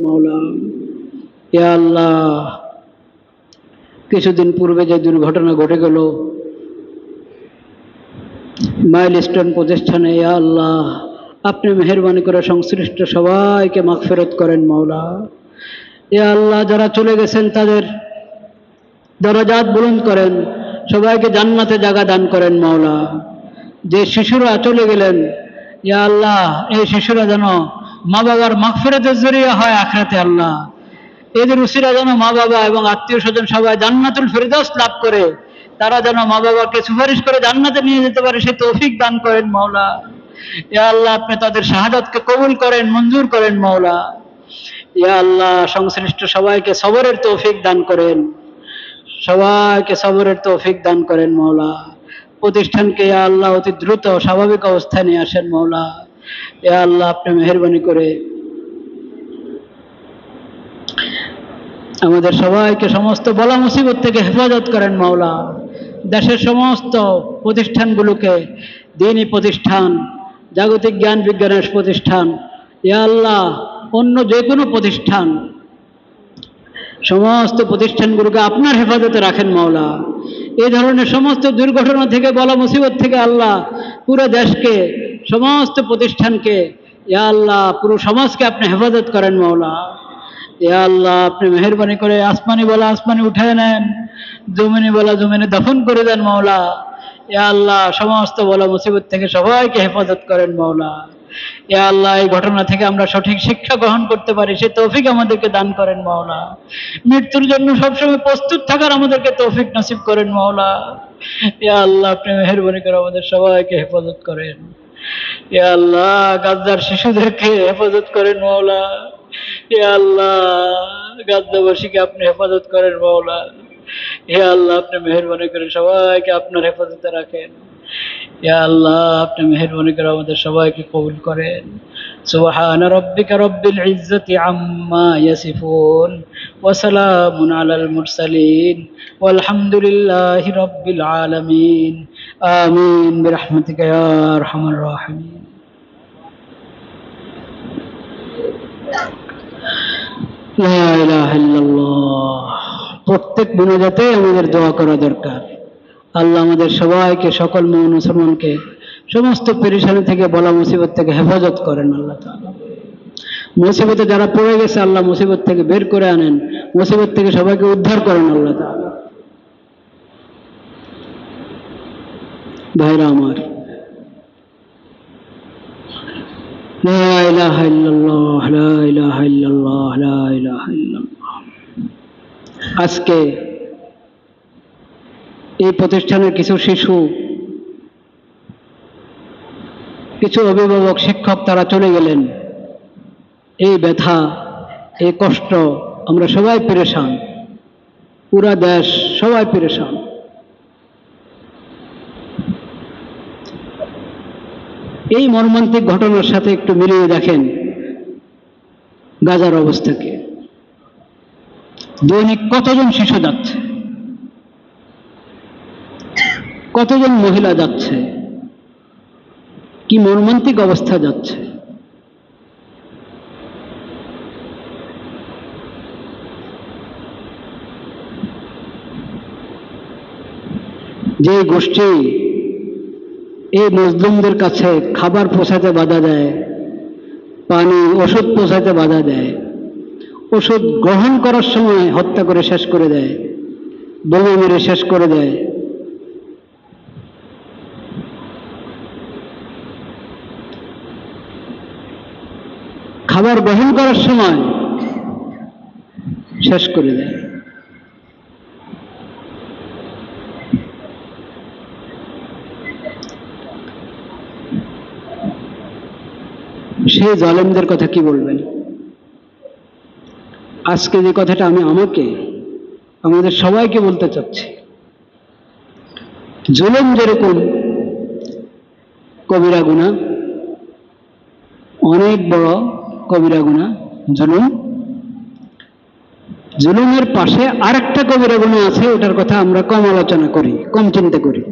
মৌলা, ইয়া আল্লাহ, কিছুদিন পূর্বে যে দুর্ঘটনা ঘটে গেল মাইলস্টোন প্রতিষ্ঠানে, ইয়া আল্লাহ, আপনি মেহেরবানি করে সংশ্লিষ্ট সবাইকে মাগফিরাত করেন মৌলা। ইয়া আল্লাহ, যারা চলে গেছেন তাদের দরজাত বুলন্দ করেন, সবাইকে জান্নাতে জায়গা দান করেন মৌলা। যে শিশুরা চলে গেলেন, ইয়া আল্লাহ, এই শিশুরা যেন মা বাবার মাগফিরাতের জরিয়া হয় আখিরাতে। আল্লাহ, এদের উসিলা যেন মা বাবা এবং আত্মীয় স্বজন সবাই জান্নাতুল ফিরদাউস লাভ করে, তারা যেন মা বাবাকে সুপারিশ করে জান্নাতে নিয়ে যেতে পারে, সে তৌফিক দান করেন মৌলা। ইয়া আল্লাহ, আপনি তাদের শাহাদাতকে কবুল করেন, মঞ্জুর করেন মৌলা। ইয়া আল্লাহ, সংশ্লিষ্ট সবাইকে সবরের তৌফিক দান করেন, সবাইকে সবরের তৌফিক দান করেন মৌলা। প্রতিষ্ঠানকে ইয়া আল্লাহ অতি দ্রুত স্বাভাবিক অবস্থায় নিয়ে আসেন মৌলা। ইয়া আল্লাহ, আপনি মেহেরবানি করে আমাদের সবাইকে সমস্ত বলা মুসিবত থেকে হেফাজত করেন মৌলা। দেশের সমস্ত প্রতিষ্ঠানগুলোকে, দ্বীনি প্রতিষ্ঠান, জাগতিক জ্ঞান বিজ্ঞানের প্রতিষ্ঠান, ইয়া আল্লাহ, অন্য যে কোনো প্রতিষ্ঠান, সমস্ত প্রতিষ্ঠানগুলোকে আপনার হেফাজতে রাখেন মৌলা। এই ধরনের সমস্ত দুর্ঘটনা থেকে, বলা মুসিবত থেকে আল্লাহ পুরো দেশকে, সমস্ত প্রতিষ্ঠানকে, ইয়া আল্লাহ, পুরো সমাজকে আপনি হেফাজত করেন মৌলা। ইয়া আল্লাহ, আপনি মেহেরবানি করে আসমানি বলা আসমানি উঠায় নেন, জমিনি বলা জমিনে দফন করে দেন মৌলা। ইয়া আল্লাহ, সমস্ত বলা মুসিবত থেকে সবাইকে হেফাজত করেন মৌলা। ইয়া আল্লাহ, এই ঘটনা থেকে আমরা সঠিক শিক্ষা গ্রহণ করতে পারি সে তৌফিক আমাদেরকে দান করেন মৌলা। মৃত্যুর জন্য সবসময় প্রস্তুত থাকার আমাদেরকে তৌফিক নসিব করেন মৌলা। ইয়া আল্লাহ, আপনি মেহেরবানি করে আমাদের সবাইকে হেফাজত করেন। ইয়া আল্লাহ, গাদ্দার শিশুদেরকে হেফাজত করেন মৌলা। ইয়া আল্লাহ, গাদ্দাবাসীকে আপনি হেফাজত করেন মৌলা। ইয়া আল্লাহ, আপনি মেহেরবানি করে সবাইকে আপনার হেফাজতে রাখেন। ইয়া আল্লাহ, আপনি মেহেরবানি করে আমাদের সবাইকে কবুল করেন। সুবহান রাব্বিকা রাব্বিল ইজ্জাতি আম্মা ইয়াসিফুন ওয়া সালামুন আলাল মুরসালিন ওয়ালহামদুলিল্লাহি রাব্বিল আলামিন। আমিন বিরহমাতিকা ইয়া আরহামার রাহিমিন। লা ইলাহা ইল্লাল্লাহ। প্রত্যেক মুনাজাতে আমাদের দোয়া করা দরকার। আল্লাহ আমাদের সবাইকে, সকল মুসলমানকে সমস্ত পেরেশানি থেকে, বলা মুসিবত থেকে হেফাজত করেন আল্লাহ তাআলা। মুসিবতে যারা পড়ে গেছে আল্লাহ মুসিবত থেকে বের করে আনেন, মুসিবত থেকে সবাইকে উদ্ধার করেন আল্লাহ তাআলা। ভাইরা আমার, লা ইলাহা ইল্লাল্লাহ, লা ইলাহা ইল্লাল্লাহ, লা ইলাহা ইল্লাল্লাহ। আজকে এই প্রতিষ্ঠানের কিছু শিশু, কিছু অভিভাবক, শিক্ষক, তারা চলে গেলেন। এই ব্যথা, এই কষ্ট, আমরা সবাই পেরেশান, পুরা দেশ সবাই পেরেশান। এই মর্মান্তিক ঘটনার সাথে একটু মিলিয়ে দেখেন গাজার অবস্থাকে। দৈনিক কতজন শিশু যাচ্ছে, কতজন মহিলা যাচ্ছে, কি মর্মান্তিক অবস্থা যাচ্ছে। যে গোষ্ঠী এই মুসলিমদের কাছে খাবার পৌঁছাতে বাধা দেয়, পানি, ওষুধ পৌঁছাতে বাধা দেয়, ওষুধ গ্রহণ করার সময় হত্যা করে শেষ করে দেয়, বোমা মেরে শেষ করে দেয়, খাবার গ্রহণ করার সময় শেষ করে দেয়, সেই জালেমদের কথা কি বলবেন? আজকে যে কথাটা আমি আমাদের সবাইকে বলতে চাচ্ছি, জুলুম যেরকম কবিরা গুনাহ, অনেক বড় কবিরা গুনাহ জুলুম, জুলুমের পাশে আরেকটা কবিরা গুনাহ আছে, ওটার কথা আমরা কম আলোচনা করি, কম চিন্তা করি।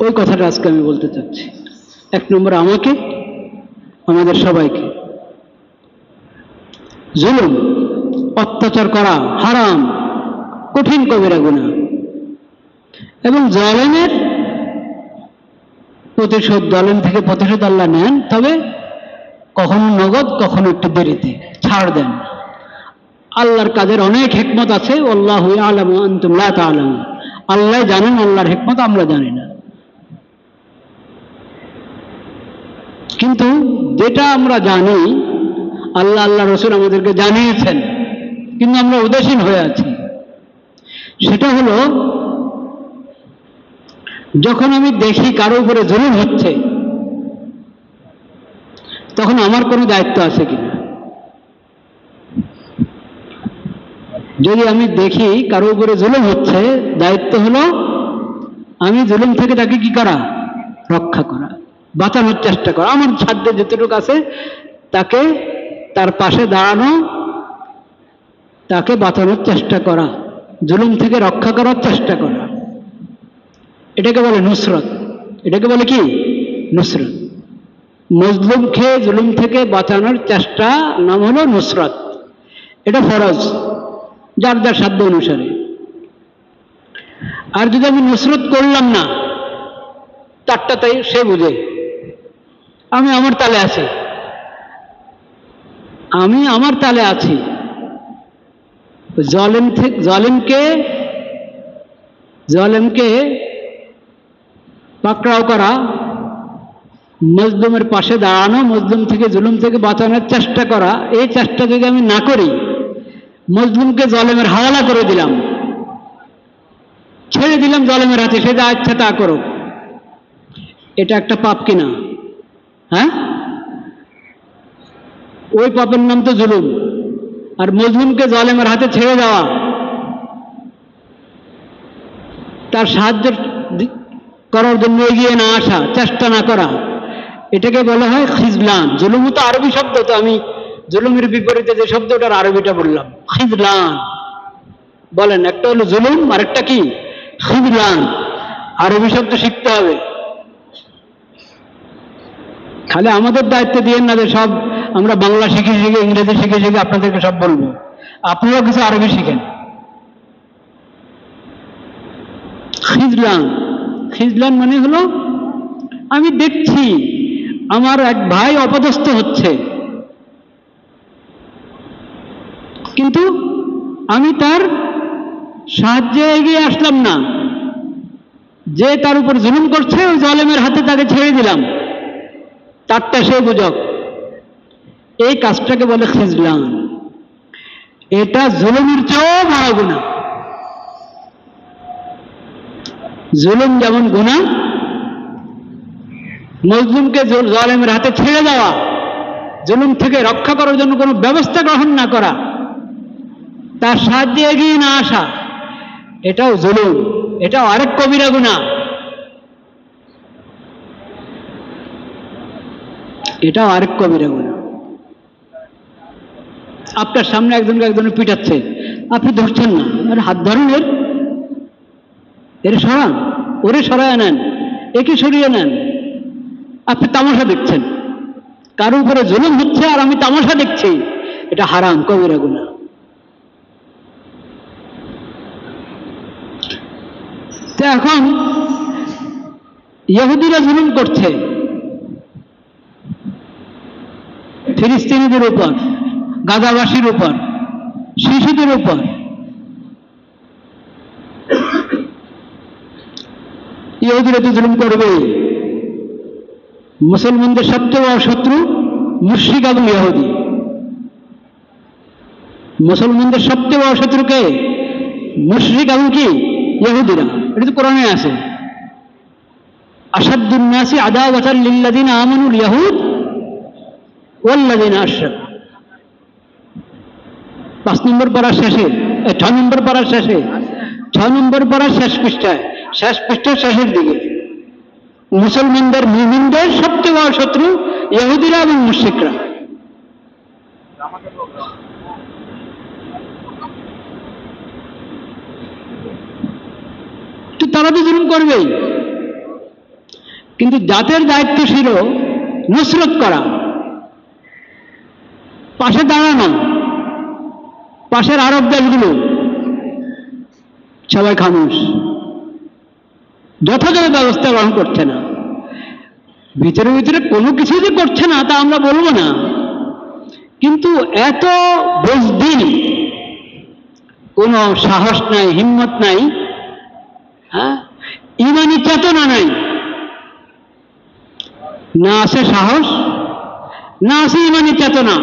ওই কথাটা আজকে আমি বলতে চাচ্ছি। এক নম্বর আমাকে, আমাদের সবাইকে। জুলুম, অত্যাচার করা হারাম, কঠিন কবিরা গুনাহ। এবং জালেমের প্রতিশোধ, জালেম থেকে প্রতিশোধ আল্লাহ নেন, তবে কখনো নগদ, কখনো একটু দেরিতে ছাড় দেন। আল্লাহর কাজের অনেক হিকমত আছে। আল্লাহু ইয়ালামু আনতুম লা তা'লামুন। আল্লাহ জানেন আল্লাহর হিকমত, আমরা জানি না। কিন্তু যেটা আমরা জানি, আল্লাহ আল্লাহ রসুল আমাদেরকে জানিয়েছেন, কিন্তু আমরা উদাসীন হয়ে আছি। সেটা হলো, যখন আমি দেখি কারো উপরে জুলুম হচ্ছে, তখন আমার কোনো দায়িত্ব আছে কিনা। যদি আমি দেখি কারো উপরে জুলুম হচ্ছে, দায়িত্ব হলো আমি জুলুম থেকে তাকে কি করা, রক্ষা করা, বাঁচানোর চেষ্টা করা। আমার সাধ্যে যতটুকু আছে তাকে, তার পাশে দাঁড়ানো, তাকে বাঁচানোর চেষ্টা করা, জুলুম থেকে রক্ষা করার চেষ্টা করা। এটাকে বলে নুসরত। এটাকে বলে কি, নুসরত। মজলুমকে জুলুম থেকে বাঁচানোর চেষ্টা নাম হলো নুসরত। এটা ফরজ, যার যার সাধ্য অনুসারে। আর যদি আমি নুসরত করলাম না, তারটা তাই সে বুঝে, আমি আমার তালে আছি, আমি আমার তালে আছি। জালেমকে পাকড়াও করা, মজলুমের পাশে দাঁড়ানো, মজলুম থেকে জুলুম থেকে বাঁচানোর চেষ্টা করা, এই চেষ্টা যদি আমি না করি, মজলুমকে জালেমের হাওয়ালা করে দিলাম, ছেড়ে দিলাম জালেমের হাতে, সে যা ইচ্ছা তা করো, এটা একটা পাপ কিনা? হ্যাঁ, ওই পাপের নাম তো জুলুম। আর মজলুমকে জালেমের হাতে ছেড়ে দেওয়া, তার সাহায্য করার জন্য এগিয়ে না আসা, চেষ্টা না করা, এটাকে বলা হয় খিজলান। জুলুম তো আরবি শব্দ, তো আমি জুলুমের বিপরীতে যে শব্দ, ওটার আরবিটা বললাম খিজলান। বলেন, একটা হলো জুলুম, আরেকটা কি, খিজলান। আরবি শব্দ শিখতে হবে। খালি আমাদের দায়িত্ব দিয়েন না যে সব আমরা বাংলা শিখে শিখে, ইংরেজি শিখে শিখে আপনাদেরকে সব বলবো। আপনারাও কিছু আরবি শিখেন। খিজলান, খিজলান মানে হলো, আমি দেখছি আমার এক ভাই অপদস্থ হচ্ছে, কিন্তু আমি তার সাহায্যে এগিয়ে আসলাম না, যে তার উপর জুলুম করছে ওই জালেমের হাতে তাকে ছেড়ে দিলাম, তারটা সে বুঝক। এই কাজটাকে বলে খিজলান। এটা জুলুমের চেয়েও বড় গুনাহ। জুলুম যেমন গুনাহ, মজলুমকে জালেমের হাতে ছেড়ে দেওয়া, জুলুম থেকে রক্ষা করার জন্য কোনো ব্যবস্থা গ্রহণ না করা, তার সাহায্যে এগিয়ে না আসা, এটাও জুলুম। এটাও আরেক কবিরা গুনাহ। এটাও আরেক কবিরা গুনাহ। আপনার সামনে একজনকে একজনে পিটাচ্ছে, আপনি ধরছেন না, আর হাত ধরেন, এর সরান, ওরে সরায় নেন, একে সরিয়ে নেন। আপনি তামাশা দেখছেন, কারো উপরে জুলুম হচ্ছে আর আমি তামাশা দেখছি, এটা হারাম, কবিরা গুনাহ। তো এখন ইহুদিরা জুলুম করছে ফিলিস্তিনিদের উপর, গাজাবাসীর উপর, শিশুদের উপর। ইহুদিরা তো জুলুম করবেই। মুসলমানদের সবচেয়ে বড় শত্রু মুশরিক এবং ইহুদি। মুসলমানদের সবচেয়ে বড় শত্রুকে মুশরিক এবং কি, ইহুদিরা। এটা তো কোরআনে আছে, আশাদ্দুন নাসি আদাওয়াতান লিল্লাযিনা আমানুল ইয়াহুদ ওয়াল্লাযিনা আশরাকু। 5 নম্বর পারার শেষে, 6 নম্বর পারার শেষে, 6 নম্বর পারার শেষ পৃষ্ঠায়, শেষ পৃষ্ঠার শেষের দিকে, মুসলমানদের, মুমিনদের সবচেয়ে বড় শত্রু ইহুদিরা এবং মুশরিকরা। তো তারা তো জুলুম করবেই। কিন্তু জাতের দায়িত্ব ছিল নুসরত করা, পাশে দাঁড়ানো। পাশের আরব দেশগুলো সবাই খামোশ, যথাযথ ব্যবস্থা গ্রহণ করছে না। ভিতরে ভিতরে কোনো কিছু যে করছে না তা আমরা বলবো না, কিন্তু এত বুজদিল, কোনো সাহস নাই, হিম্মত নাই, হ্যাঁ, ইমানি চেতনা নাই। না আছে সাহস, না আছে ইমানি চেতনা,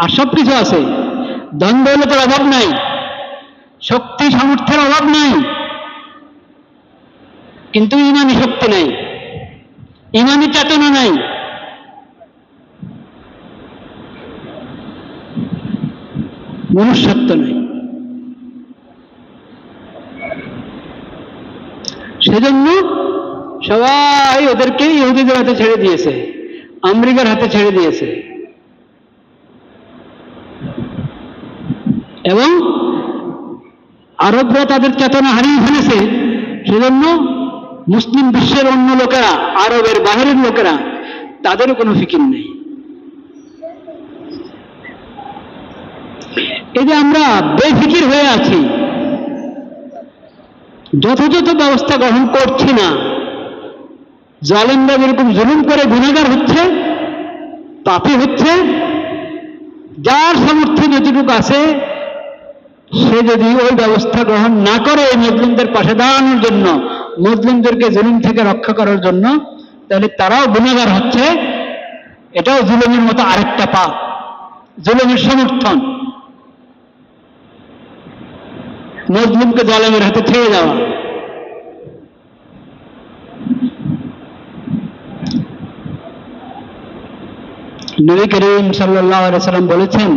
আর সব কিছু আছে। ধন দৌলতের অভাব নাই, শক্তি সামর্থ্যের অভাব নাই, কিন্তু ইমানি শক্তি নাই, ইমানি চেতনা নাই। মনুষ্যত্ব নাই। সেজন্য সবাই ওদেরকে ইহুদিদের হাতে ছেড়ে দিয়েছে, আমেরিকার হাতে ছেড়ে দিয়েছে, এবং আরবরা তাদের চেতনা হারিয়ে ফেলেছে। সেজন্য মুসলিম বিশ্বের অন্য লোকেরা, আরবের বাহিরের লোকেরা, তাদেরও কোনো ফিকির নেই। এই যে আমরা বেফিকির হয়ে আছি, যথাযথ ব্যবস্থা গ্রহণ করছি না, জালেমরা যেরকম জুলুম করে গুনাহগার হচ্ছে, পাপী হচ্ছে, যার সামর্থ্য যতটুকু আছে সে যদি ওই ব্যবস্থা গ্রহণ না করে মুসলিমদের পাশে দাঁড়ানোর জন্য, মুসলিমদেরকে জুলুম থেকে রক্ষা করার জন্য, তাহলে তারাও গুনাহগার হচ্ছে। এটাও জুলুমের মতো আরেকটা পাপ, জুলুমের সমর্থন, মুসলিমকে জালেমের হাতে ছেড়ে দেওয়া। নবী করিম সাল্লাল্লাহু আলাইহি সাল্লাম বলেছেন,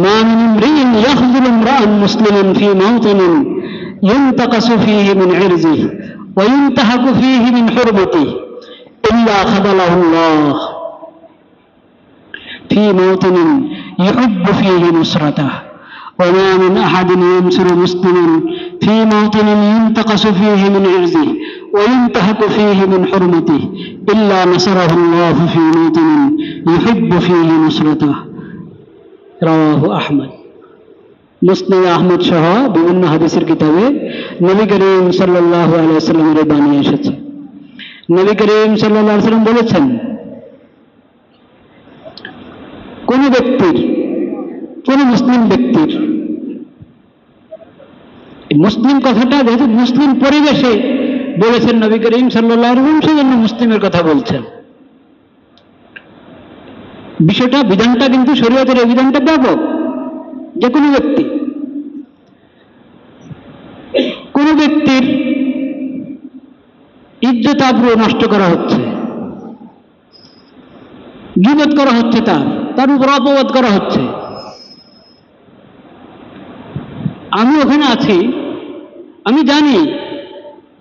মা মিন ইমরিইন ইয়াখযুলু ইমরাআন মুসলিমান ফী মাওতিনিন ইউনতাকাসু ফীহি মিন ইরজিহি ওয়া ইউনতাহাকু ফীহি মিন হুরমাতিহি ইল্লা খাযালাহুল্লাহ ফী মাওতিনিন ইউহিব্বু ফীহি নুসরাতাহু ওয়া মা মিন আহাদিন ইয়ানসুরু মুসলিমান ফী মাওতিনিন ইউনতাকাসু ফীহি মিন ইরজিহি ওয়া ইউনতাহাকু ফীহি মিন হুরমাতিহি ইল্লা নাসারাহুল্লাহু ফী মাওতিনিন ইউহিব্বু ফীহি নুসরাতাহু। রাওয়াহু আহমদ। মুসনাদ আহমদ সহ বিভিন্ন হাদিসের কিতাবে নবী করিম সাল্লাল্লাহু আলাইহি ওয়াসাল্লামের বাণী এসেছে। নবী করিম সাল্লাল্লাহু আলাইহি ওয়াসাল্লাম বলেছেন, কোন ব্যক্তির, কোন মুসলিম ব্যক্তির, মুসলিম কথাটা যেহেতু মুসলিম পরিবেশে বলেছেন নবী করিম সাল্লাল্লাহু আলাইহি ওয়াসাল্লাম, সেজন্য মুসলিমের কথা বলছেন। বিষয়টা, বিধানটা কিন্তু শরীয়তের এই বিধানটা ব্যাপক। যে কোনো ব্যক্তি, কোন ব্যক্তির ইজ্জত আবরু নষ্ট করা হচ্ছে, গীবত করা হচ্ছে, তার উপর অপবাদ করা হচ্ছে। আমি ওখানে আছি, আমি জানি,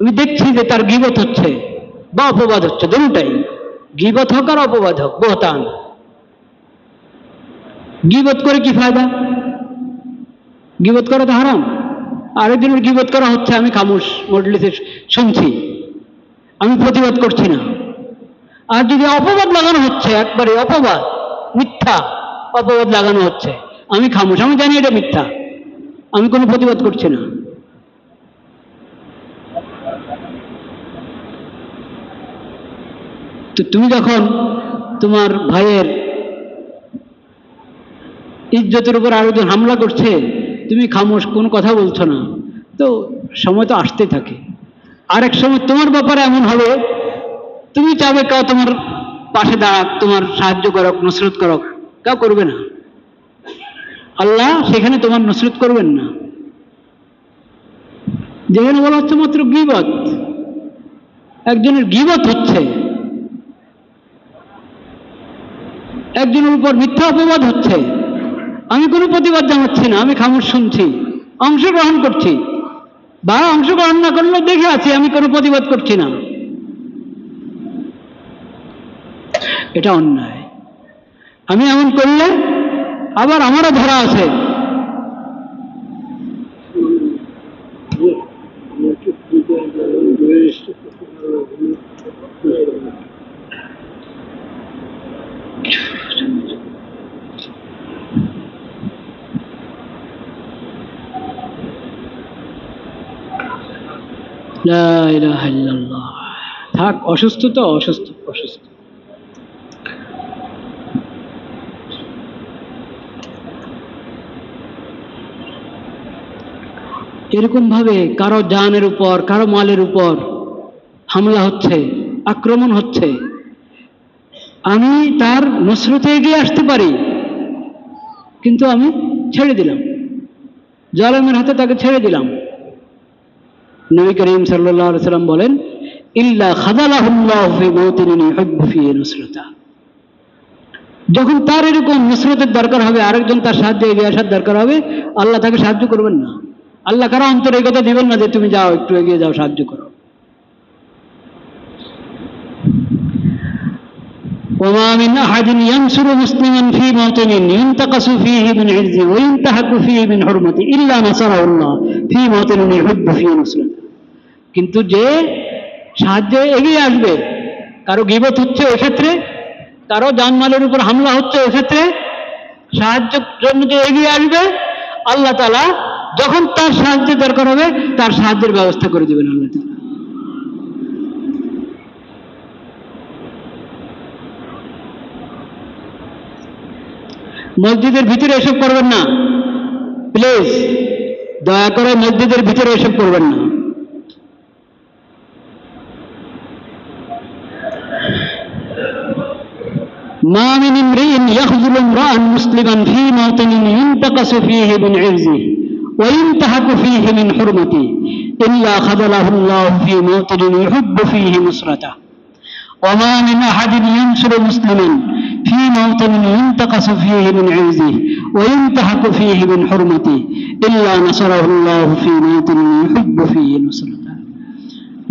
আমি দেখছি যে তার গীবত হচ্ছে বা অপবাদ হচ্ছে, দুটোটাই, গীবত হোক আর অপবাদ হোক, বহতান। গীবত করে কি ফায়দা? গীবত করা তো হারাম। আরেকজনের গীবত করা হচ্ছে, আমি খামোশ মজলিসে শুনছি, আমি প্রতিবাদ করছি না। আর যদি অপবাদ লাগানো হচ্ছে, একবারে অপবাদ, মিথ্যা অপবাদ লাগানো হচ্ছে, আমি খামোশ, আমি জানি এটা মিথ্যা, আমি কোনো প্রতিবাদ করছি না। তো তুমি যখন তোমার ভাইয়ের ইজ্জতের উপর আরেকজন হামলা করছে, তুমি খামোশ, কোনো কথা বলছো না, তো সময় তো আসতে থাকে। আরেক সময় তোমার ব্যাপারে এমন হবে, তুমি চাবে কেউ তোমার পাশে দাঁড়াক, তোমার সাহায্য করক, নুসরত করক, কেউ করবে না। আল্লাহ সেখানে তোমার নুসরত করবেন না। যেখানে বলা হচ্ছে মাত্র গীবত, একজনের গীবত হচ্ছে, একজনের উপর মিথ্যা অপবাদ হচ্ছে, আমি কোনো প্রতিবাদ জানাচ্ছি না, আমি খামোশ শুনছি, অংশগ্রহণ করছি, বা অংশগ্রহণ না করলেও দেখে আছি, আমি কোনো প্রতিবাদ করছি না, এটা অন্যায়। আমি এমন করলে আবার আমারও ধরা আছে। লা ইলাহা ইল্লাল্লাহ। থাক, অসুস্থ তো, অসুস্থ। এরকম ভাবে কারো জানের উপর, কারো মালের উপর হামলা হচ্ছে, আক্রমণ হচ্ছে, আমি তার নুসরতে এগিয়ে আসতে পারি, কিন্তু আমি ছেড়ে দিলাম, জালেমের হাতে তাকে ছেড়ে দিলাম। নবী করিম সাল্লাল্লাহু আলাইহি সাল্লাম বলেন, ইল্লা খাযালাহুল্লাহু ফি মাওতিনিন ইউহিব্বু ফিহি নুসরাতা। যখন তার এরকম নুসরতের দরকার হবে, আরেকজন তার সাহায্যে এগিয়ে আসার দরকার হবে, আল্লাহ তাকে সাহায্য করবেন না। আল্লাহ কারো অন্তরে এই কথা দিবেন না যে তুমি যাও, একটু এগিয়ে যাও, সাহায্য করো। ওমা মিন আহাদিন ইয়ানসুরু মুসলিমান ফি মাওতিনিন ইনতাকাসু ফীহি মিন ইরজি ওয়া ইনতাহাকু ফীহি মিন হুরমাতি ইল্লা নাসারাহুল্লাহ ফি মাওতিনিন ইউহিব্বু ফীহি নুসরাতা। কিন্তু যে সাহায্যে এগিয়ে আসবে, কারো গীবত হচ্ছে ওই ক্ষেত্রে, কারো জানমালের উপর হামলা হচ্ছে ওই ক্ষেত্রে, সাহায্যের জন্য যে এগিয়ে আসবে, আল্লাহ তাআলা যখন তার সাহায্যের দরকার হবে তার সাহায্যের ব্যবস্থা করে দিবেন আল্লাহ তাআলা। মসজিদের ভিতরে এসব করবেন না, প্লিজ, দয়া করে মসজিদের ভিতরে এসব করবেন না। মা মিন ইমরিইন ইয়াখযুলু ইমরাআন মুসলিমান ফী মাওতিনিন ইনতাকাসু ফীহি মিন ইরজিহি ওয়া ইনতাহাকু ফীহি মিন হুরমাতিহি ইল্লা খাযালাহুল্লাহু ফী মাওতিনিন ইউহিব্বু ফীহি নুসরাতা। وما من أحد ينصر مسلما في موطن ينتقص فيه من عرضه وينتهك فيه من حرمته إلا نصره الله في موطن يحب فيه نصرته।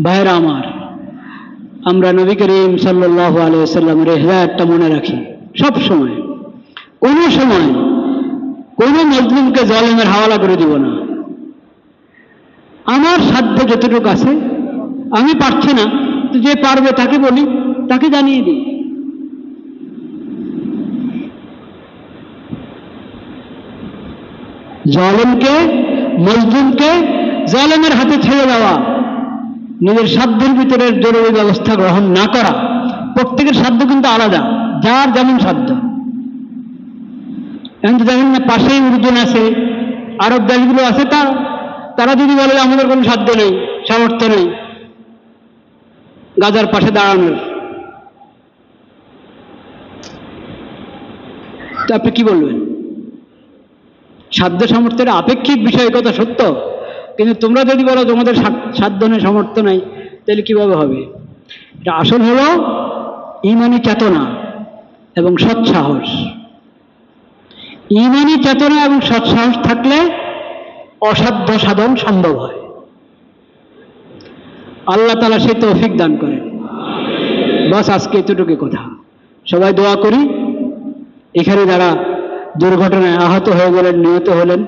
ভাইরা আমার, আমরা নবী করিম সাল্লাল্লাহু আলাইহি ওয়াসাল্লামের হিদায়াতটা মনে রাখি সব সময়। কোনো সময় কোনো মুসলিমকে জালেমের হাওয়ালা করে দিব না। আমার সাধ্য যতটুকু আছে, আমি পারছি না, যে পারবে তাকে বলি, তাকে জানিয়ে দিই। জালেমকে, মজলুমকে জালেমের হাতে ছেড়ে দেওয়া, নিজের সাধ্যের ভিতরে জরুরি ব্যবস্থা গ্রহণ না করা। প্রত্যেকের সাধ্য কিন্তু আলাদা, যার যেমন সাধ্য। এখন তো দেখেন না, পাশেই উর্দুন আছে, আরব দেশগুলো আছে, তারা যদি বলে আমাদের কোনো সাধ্য নেই, সামর্থ্য নেই গাজার পাশে দাঁড়ানোর, তো আপনি কি বলবেন? সাধ্য সামর্থ্যের আপেক্ষিক বিষয়, কথা সত্য, কিন্তু তোমরা যদি বলো তোমাদের সাধ্য নেই, সামর্থ্য নাই, তাহলে কিভাবে হবে? এটা আসল হলো ঈমানী চেতনা এবং সৎসাহস। ঈমানী চেতনা এবং সৎসাহস থাকলে অসাধ্য সাধন সম্ভব হয়। আল্লাহ তাআলা সেই তৌফিক দান করেন। বাস আজকে এতটুকু কথা। সবাই দোয়া করি। এখানে যারা দুর্ঘটনায় আহত হয়ে গেলেন, নিহত হলেন,